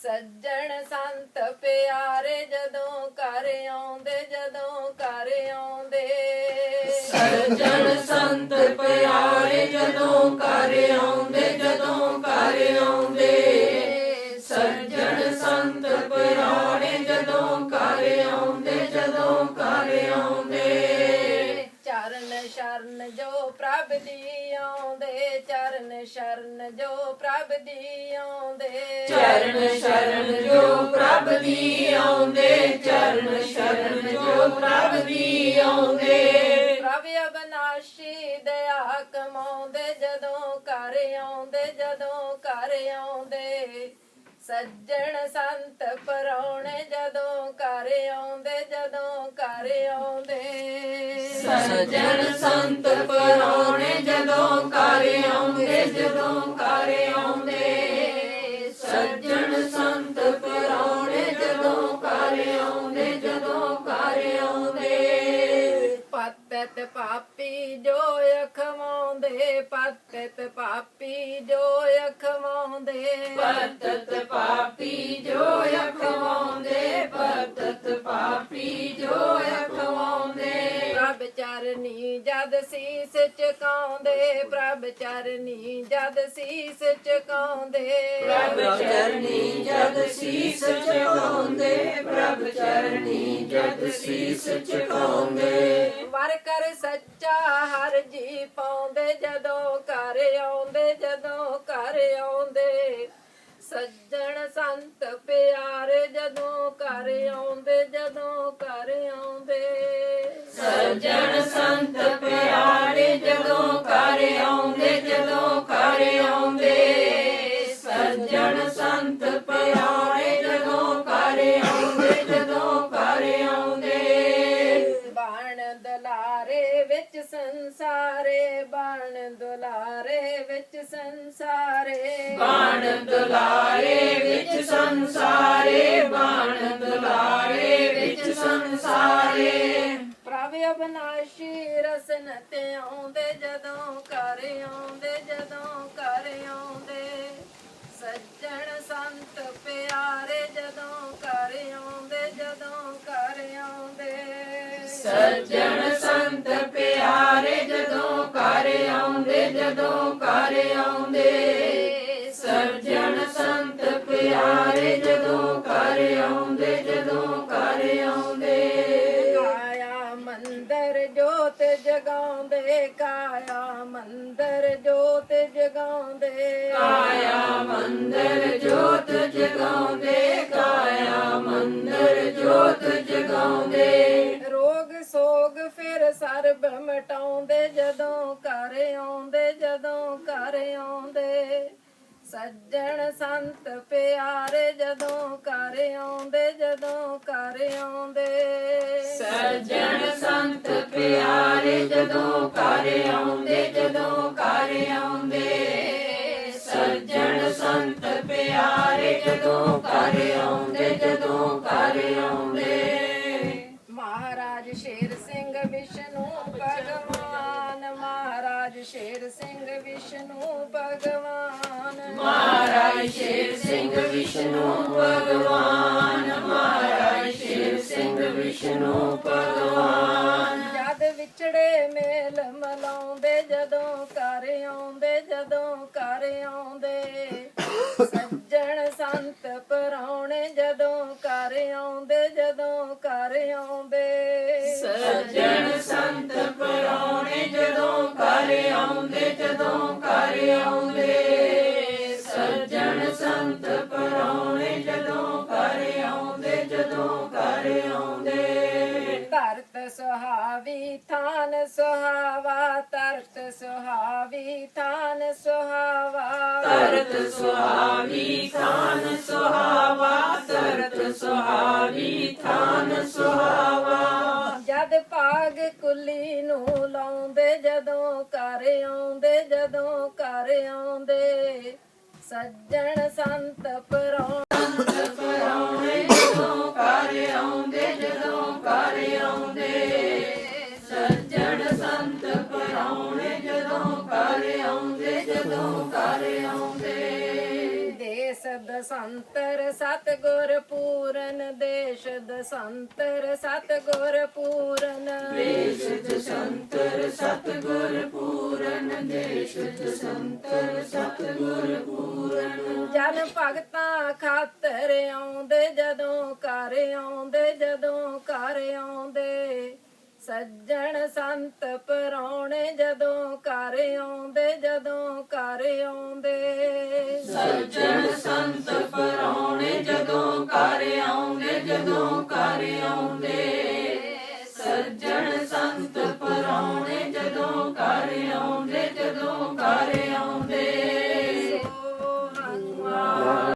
ਸੱਜਣ ਸੰਤ ਪਿਆਰੇ ਜਦੋਂ ਘਰ ਆਉਂਦੇ, ਜਦੋਂ ਘਰ ਆਉਂਦੇ। ਸੱਜਣ ਸੰਤ ਪਿਆਰੇ ਜਦੋਂ ਘਰ ਆਉਂਦੇ, ਜਦੋਂ ਘਰ ਆਉਂਦੇ। ਸੱਜਣ ਸੰਤ ਪਿਆਰੇ ਜਦੋਂ ਘਰ ਆਉਂਦੇ, ਜਦੋਂ ਘਰ ਆਉਂਦੇ। ਚਰਨ ਸ਼ਰਨ ਜੋ ਪ੍ਰਭ ਦੀ ਆਉਂਦੇ, ਚਰਨ ਸ਼ਰਨ ਜੋ ਪ੍ਰਭ ਦੀ ਆਉਂਦੇ। ਚਰਨ ਸ਼ਰਨ ਜੋ ਪ੍ਰਭ ਦੀ ਆਉਂਦੇ, ਚਰਨ ਸ਼ਰਨ ਜੋ ਪ੍ਰਭ ਦੀ ਆਉਂਦੇ। ਪ੍ਰਭ ਅਬਨਾਸ਼ੀ ਦਇਆ ਕਮਾਉਂਦੇ, ਜਦੋਂ ਘਰ ਆਉਂਦੇ, ਜਦੋਂ ਘਰ ਆਉਂਦੇ। ਸੱਜਣ ਸੰਤ ਪਰਾਉਣੇ ਜਦੋਂ ਘਰ ਆਉਂਦੇ, ਜਦੋਂ ਘਰ ਆਉਂਦੇ। ਸੱਜਣ ਸੰਤ ਪਰਾਉਣੇ ਜਦੋਂ ਘਰ ਆਉਂਦੇ, ਜਦੋਂ ਘਰ ਆਉਂਦੇ। ਸੱਜਣ ਸੰਤ ਪਰਾਉਣੇ ਜਦੋਂ ਘਰ ਆਉਂਦੇ, ਜਦੋਂ ਘਰ ਆਉਂਦੇ। ਪਤਿਤ ਪਾਪੀ ਜੋ ਅਖਵਾਉਂਦੇ, ਪਤਿਤ ਪਾਪੀ ਜੋ ਅਖਵਾਉਂਦੇ। ਪਤਿਤ ਪਾਪੀ ਜੋ ਅਖਵਾਉਂਦੇ, ਪਤਿਤ ਪਾਪੀ ਜੋ ਅਖਵਾਉਂਦੇ। ਪ੍ਰਭ ਚਰਨੀ ਜਦ ਸੀਸ ਝੁਕਾਉਂਦੇ, ਪ੍ਰਭ ਚਰਨੀ ਜਦ ਸੀਸ ਝੁਕਾਉਂਦੇ। ਪ੍ਰਭ ਚਰਨੀ ਜਦ ਸੀਸ ਝੁਕਾਉਂਦੇ, ਪ੍ਰਭ ਚਰਨੀ ਜਦ ਸੀਸ ਝੁਕਾਉਂਦੇ। ਵਰ ਕਰ ਸੱਚਾ ਹਰ ਜੀ ਪਾਉਂਦੇ, ਜਦੋਂ ਘਰ ਆਉਂਦੇ, ਜਦੋਂ ਘਰ ਆਉਂਦੇ। ਸੱਜਣ ਸੰਤ ਪਿਆਰੇ ਜਦੋਂ ਘਰ ਆਉਂਦੇ, ਜਦੋਂ ਘਰ ਆਉਂਦੇ। ਸੱਜਣ ਸੰਤ ਪਿਆਰੇ ਜਦੋਂ ਘਰ ਆਉਂਦੇ, ਜਦੋਂ ਘਰ ਆਉਂਦੇ। ਸੱਜਣ ਸੰਤ ਪਿਆਰੇ ਜਦੋਂ ਘਰ ਆਉਂਦੇ, ਜਦੋਂ ਘਰ ਆਉਂਦੇ। ਬਾਣ ਦੁਲਾਰੇ ਵਿੱਚ ਸੰਸਾਰੇ, ਬਾਣ ਦੁਲਾਰੇ ਵਿੱਚ ਸੰਸਾਰੇ। ਬਾਣ ਦੁਲਾਰੇ ਵਿੱਚ ਸੰਸਾਰੇ, ਬਾਣ ਦੁਲਾਰੇ ਵਿੱਚ ਸੰਸਾਰੇ। ਪ੍ਰਭ ਅਬਨਾਸ਼ੀ ਰਸਨ ਤੇ ਆਉਂਦੇ, ਜਦੋਂ ਘਰ ਆਉਂਦੇ, ਜਦੋਂ ਘਰ ਆਉਂਦੇ। ਸੱਜਣ ਸੰਤ ਪਿਆਰੇ ਜਦੋਂ ਘਰ ਆਉਂਦੇ, ਜਦੋਂ ਘਰ ਆਉਂਦੇ। ਸੱਜਣ ਸੰਤ ਪਿਆਰੇ ਜਦੋਂ ਘਰ ਆਉਂਦੇ, ਜਦੋਂ ਘਰ ਆਉਂਦੇ। ਸੱਜਣ ਸੰਤ ਪਿਆਰੇ ਜਦੋਂ ਘਰ ਆਉਂਦੇ, ਜਦੋਂ ਘਰ ਆਉਂਦੇ। ਕਾਇਆ ਮੰਦਰ ਜੋਤ ਜਗਾਉਂਦੇ, ਕਾਇਆ ਮੰਦਰ ਜੋਤ ਜਗਾਉਂਦੇ। ਕਾਇਆ ਮੰਦਰ ਜੋਤ ਜਗਾਉਂਦੇ, ਕਾਇਆ ਮੰਦਰ ਜੋਤ ਜਗਾਉਂਦੇ। ਰੋਗ ਸੋਗ ਫਿਰ ਸਰਬ ਮਟਾਉਂਦੇ, ਜਦੋਂ ਘਰ ਆਉਂਦੇ, ਜਦੋਂ ਘਰ ਆਉਂਦੇ। ਸੱਜਣ ਸੰਤ ਪਿਆਰੇ ਜਦੋਂ ਘਰ ਆਉਂਦੇ, ਜਦੋਂ ਘਰ ਆਉਂਦੇ। ਸੱਜਣ ਸੰਤ ਪਿਆਰੇ ਜਦੋਂ ਘਰ ਆਉਂਦੇ, ਜਦੋਂ ਘਰ ਆਉਂਦੇ। ਸੱਜਣ ਸੰਤ ਪਿਆਰੇ ਜਦੋਂ ਘਰ ਆਉਂਦੇ, ਜਦੋਂ ਘਰ ਆਉਂਦੇ। ਮਹਾਰਾਜ ਸ਼ੇਰ ਸਿੰਘ ਵਿਸ਼ਨੂੰ ਭਗਵਾਨ, ਮਹਾਰਾਜ ਸ਼ੇਰ ਸਿੰਘ ਵਿਸ਼ਨੂੰ ਭਗਵਾਨ। ਮਹਾਰਾਜ ਸ਼ੇਰ ਸਿੰਘ ਵਿਸ਼ਨੂੰ ਭਗਵਾਨ, ਮਹਾਰਾਜ ਸ਼ੇਰ ਸਿੰਘ ਵਿਸ਼ਨੂੰ ਭਗਵਾਨ। ਜਦ ਵਿਛੜੇ ਮੇਲ ਮਲਾਉਂਦੇ, ਜਦੋਂ ਘਰ ਆਉਂਦੇ, ਜਦੋਂ ਘਰ ਆਉਂਦੇ। ਸੱਜਣ ਸੰਤ ਪਰਾਉਣੇ ਜਦੋਂ ਘਰ ਆਉਂਦੇ, ਜਦੋਂ ਘਰ ਆਉਂਦੇ। ਸੱਜਣ ਸੰਤ ਪਰਾਉਣੇ ਜਦੋਂ ਘਰ ਆਉਂਦੇ, ਜਦੋਂ ਘਰ ਆਉਂਦੇ। ਸੱਜਣ ਸੰਤ ਪਰਾਉਣੇ ਜਦੋਂ ਘਰ ਆਉਂਦੇ, ਜਦੋਂ ਘਰ ਆਉਂਦੇ। ਧਰਤ ਸੁਹਾਵੀ ਥਾਨ ਸੁਹਾਵਾ, ਧਰਤ ਸੁਹਾਵੀ ਥਾਨ ਸੁਹਾਵਾ। ਧਰਤ ਸੁਹਾਵੀ ਥਾਨ ਸੁਹਾਵਾ, ਧਰਤ ਸੁਹਾਵੀ ਥਾਨ ਸੁਹਾਵਾ। ਜਦ ਭਾਗ ਕੁਲੀ ਨੂੰ ਲਾਉਂਦੇ, ਜਦੋਂ ਘਰ ਆਉਂਦੇ, ਜਦੋਂ ਘਰ ਆਉਂਦੇ। ਸੱਜਣ ਸੰਤ ਪਰਾਉਣੇ ਪਰਾਉਣੇ ਜਦੋਂ ਘਰ ਆਉਂਦੇ, ਜਦੋਂ ਘਰ ਆਉਂਦੇ। ਸੱਜਣ ਸੰਤ ਪਰਾਉਣੇ ਜਦੋਂ ਘਰ ਆਉਂਦੇ, ਜਦੋਂ ਘਰ ਆਉਂਦੇ। ਦੇਸ ਦਸੰਤਰ ਸਤਿਗੁਰ ਪੂਰਨ ਦੇਸ਼ ਦਸੰਤਰ ਸਤਿਗੁਰ ਪੂਰਨ ਦੇਸ਼ ਦਸੰਤਰ ਸਤਿਗੁਰ ਪੂਰਨ ਦੇਸ਼ ਦਸੰਤਰ ਸਤਿਗੁਰ ਪੂਰਨ ਜਨ ਭਗਤਾਂ ਖਾਤਰ ਆਉਂਦੇ ਜਦੋਂ ਘਰ ਆਉਂਦੇ ਜਦੋਂ ਘਰ ਆਉਂਦੇ ਸੱਜਣ ਸੰਤ ਪਰਾਉਣੇ ਜਦੋਂ ਘਰ ਆਉਂਦੇ ਜਦੋਂ ਘਰ ਆਉਂਦੇ ਸੱਜਣ ਸੰਤ ਪਰਾਉਣੇ ਜਦੋਂ ਘਰ ਆਉਂਦੇ ਜਦੋਂ ਘਰ ਆਉਂਦੇ